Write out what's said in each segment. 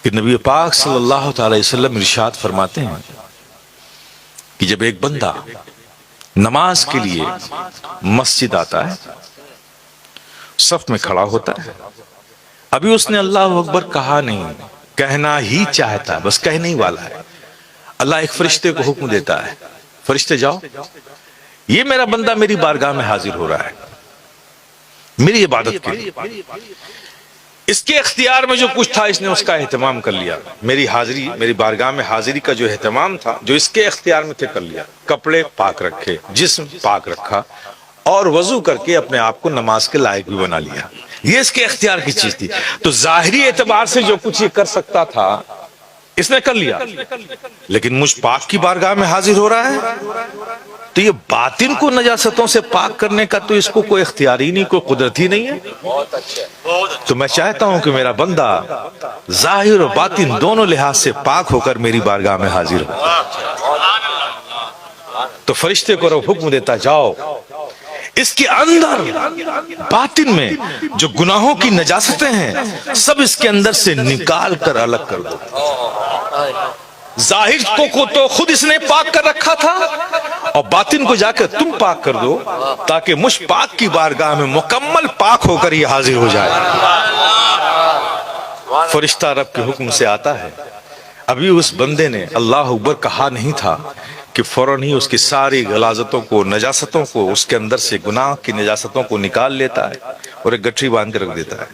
کہ نبی پاک صلی اللہ تعالی وسلم ارشاد فرماتے ہیں کہ جب ایک بندہ نماز کے لیے مسجد آتا ہے، صف میں کھڑا ہوتا ہے، ابھی اس نے اللہ اکبر کہا نہیں، کہنا ہی چاہتا ہے، بس کہنے ہی والا ہے، اللہ ایک فرشتے کو حکم دیتا ہے، فرشتے جاؤ، یہ میرا بندہ میری بارگاہ میں حاضر ہو رہا ہے میری عبادت کے لیے، اس کے اختیار میں جو کچھ تھا اس نے اس کا اہتمام کر لیا، میری حاضری، میری بارگاہ میں حاضری کا جو اہتمام تھا جو اس کے اختیار میں تھے کر لیا، کپڑے پاک رکھے، جسم پاک رکھا، اور وضو کر کے اپنے آپ کو نماز کے لائق بھی بنا لیا، یہ اس کے اختیار کی چیز تھی۔ تو ظاہری اعتبار سے جو کچھ یہ کر سکتا تھا اس نے کر لیا، لیکن مجھ پاک کی بارگاہ میں حاضر ہو رہا ہے، تو یہ باطن کو نجاستوں سے پاک کرنے کا تو اس کو کوئی اختیار ہی نہیں، کوئی قدرت ہی نہیں ہے۔ تو میں چاہتا ہوں کہ میرا بندہ ظاہر و باطن دونوں لحاظ سے پاک ہو کر میری بارگاہ میں حاضر ہو۔ تو فرشتے کو رب حکم دیتا، جاؤ اس کے اندر باطن میں جو گناہوں کی نجاستیں ہیں سب اس کے اندر سے نکال کر الگ کر دو۔ ظاہر کو تو خود اس نے پاک کر رکھا تھا، اور باطن کو جا کر تم پاک کر دو تاکہ مجھ پاک کی بارگاہ میں مکمل پاک ہو کر یہ حاضر ہو جائے۔ فرشتہ رب کے حکم سے آتا ہے، ابھی اس بندے نے اللہ اکبر کہا نہیں تھا کہ فوراً ہی اس کی ساری غلاظتوں کو، نجاستوں کو، اس کے اندر سے گناہ کی نجاستوں کو نکال لیتا ہے اور ایک گٹھری باندھ کے رکھ دیتا ہے۔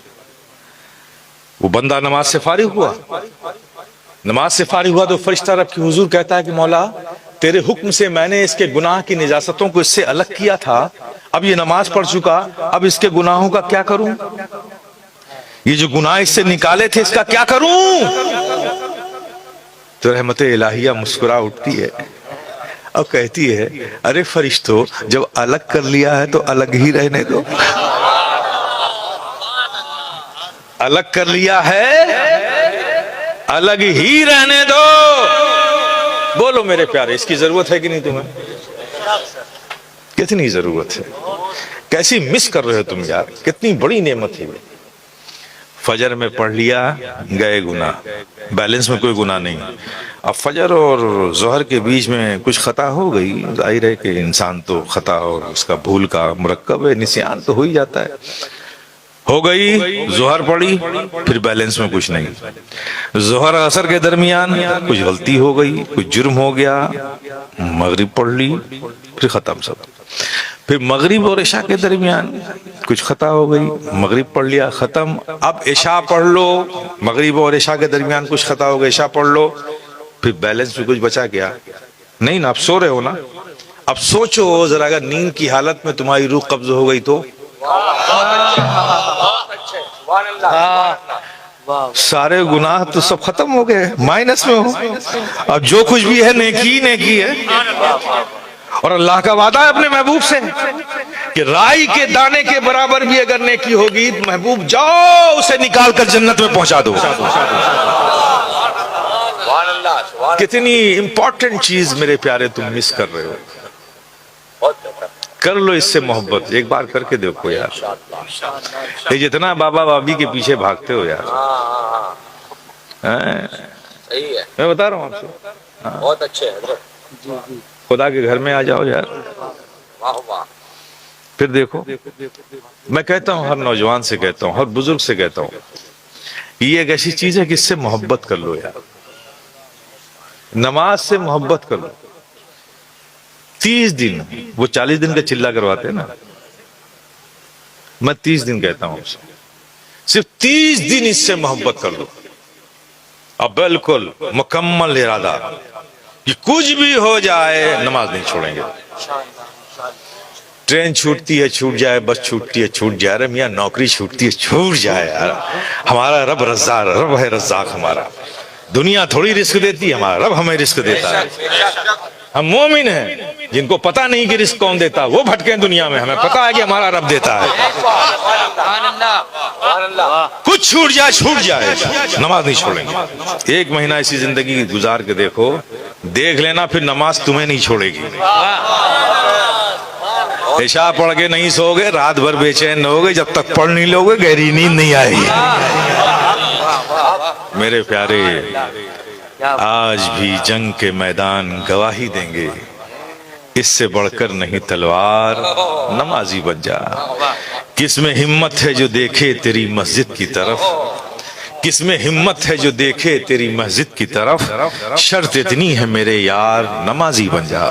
وہ بندہ نماز سے فارغ ہوا، نماز سے فارغ ہوا تو فرشتہ رب کی حضور کہتا ہے کہ مولا تیرے حکم سے میں نے اس کے گناہ کی نجاستوں کو اس سے الگ کیا تھا، اب یہ نماز پڑھ چکا، اب اس کے گناہوں کا کیا کروں؟ یہ جو گناہ اس سے نکالے تھے اس کا کیا کروں؟ تو رحمت الہیہ مسکرا اٹھتی ہے اور کہتی ہے، ارے فرشتوں، جب الگ کر لیا ہے تو الگ ہی رہنے دو، الگ کر لیا ہے الگ ہی رہنے دو۔ بولو میرے پیارے، اس کی ضرورت ہے کہ نہیں تمہیں؟ کتنی ضرورت ہے، کیسی مس کر رہے ہو تم یار، کتنی بڑی نعمت ہے۔ فجر میں پڑھ لیا، گئے گناہ، بیلنس میں کوئی گناہ نہیں۔ اب فجر اور ظہر کے بیچ میں کچھ خطا ہو گئی، ظاہر ہے کہ انسان تو خطا اور اس کا بھول کا مرکب ہے، نسیان تو ہو ہی جاتا ہے۔ ہو گئی، ظہر پڑی، پھر بیلنس میں کچھ نہیں، ظہر عصر کے درمیان کچھ غلطی ہو گئی، کچھ جرم ہو گیا، مغرب پڑھ لی، پھر ختم سب۔ پھر مغرب اور عشاء کے درمیان کچھ خطا ہو گئی، مغرب پڑھ لیا، ختم۔ اب عشاء پڑھ لو، مغرب اور عشاء کے درمیان کچھ خطا ہو گئی، عشاء پڑھ لو، پھر بیلنس میں کچھ بچا گیا نہیں نا؟ اب سو رہے ہو نا؟ اب سوچو ذرا، اگر نیند کی حالت میں تمہاری روح قبض ہو گئی تو سارے گناہ تو سب ختم ہو گئے، مائنس میں ہو، اب جو کچھ بھی ہے نیکی نیکی ہے۔ اور اللہ کا وعدہ ہے اپنے محبوب سے کہ رائی کے دانے کے برابر بھی اگر نیکی ہوگی تو محبوب جاؤ اسے نکال کر جنت میں پہنچا دو۔ کتنی امپورٹنٹ چیز میرے پیارے تم مس کر رہے ہو۔ کر لو اس سے محبت، ایک بار کر کے دیکھو یار، یہ جتنا بابا بابی کے پیچھے بھاگتے ہو یار، میں بتا رہا ہوں آپ سے، بہت اچھے ہیں، خدا کے گھر میں آ جاؤ یار، پھر دیکھو۔ میں کہتا ہوں، ہر نوجوان سے کہتا ہوں، ہر بزرگ سے کہتا ہوں، یہ ایک ایسی چیز ہے کہ اس سے محبت کر لو یار، نماز سے محبت کر لو۔ 30 دن، وہ 40 دن کا چلہ کرواتے ہیں نا، میں 30 دن کہتا ہوں، صرف 30 دن اس سے محبت کر لو، اب بالکل مکمل ارادہ کہ کچھ بھی ہو جائے نماز نہیں چھوڑیں گے۔ ٹرین چھوٹتی ہے چھوٹ جائے، بس چھوٹتی ہے چھوٹ جائے، ارے میاں نوکری چھوٹتی ہے چھوٹ جائے یار، ہمارا رب رزاق، رب ہے رزاق ہمارا، دنیا تھوڑی رزق دیتی ہے، ہمارا رب ہمیں رزق دیتا ہے۔ ہم مومن ہیں جن کو پتہ نہیں کہ رزق کون دیتا، وہ بھٹکے دنیا میں، ہمیں پتہ ہے کہ ہمارا رب دیتا ہے۔ کچھ چھوٹ جائے چھوٹ جائے، نماز نہیں چھوڑیں گے۔ 1 مہینہ ایسی زندگی گزار کے دیکھو، دیکھ لینا پھر نماز تمہیں نہیں چھوڑے گی۔ عشاء پڑھ کے نہیں سو گے، رات بھر بے چین ہو گے، جب تک پڑھ نہیں لو گے گہری نیند نہیں آئے گی۔ میرے پیارے آج بھی جنگ کے میدان گواہی دیں گے، اس سے بڑھ کر نہیں تلوار، نمازی بن جا۔ کس میں ہمت ہے جو دیکھے تیری مسجد کی طرف، کس میں ہمت ہے جو دیکھے تیری مسجد کی طرف، شرط اتنی ہے میرے یار، نمازی بن جا۔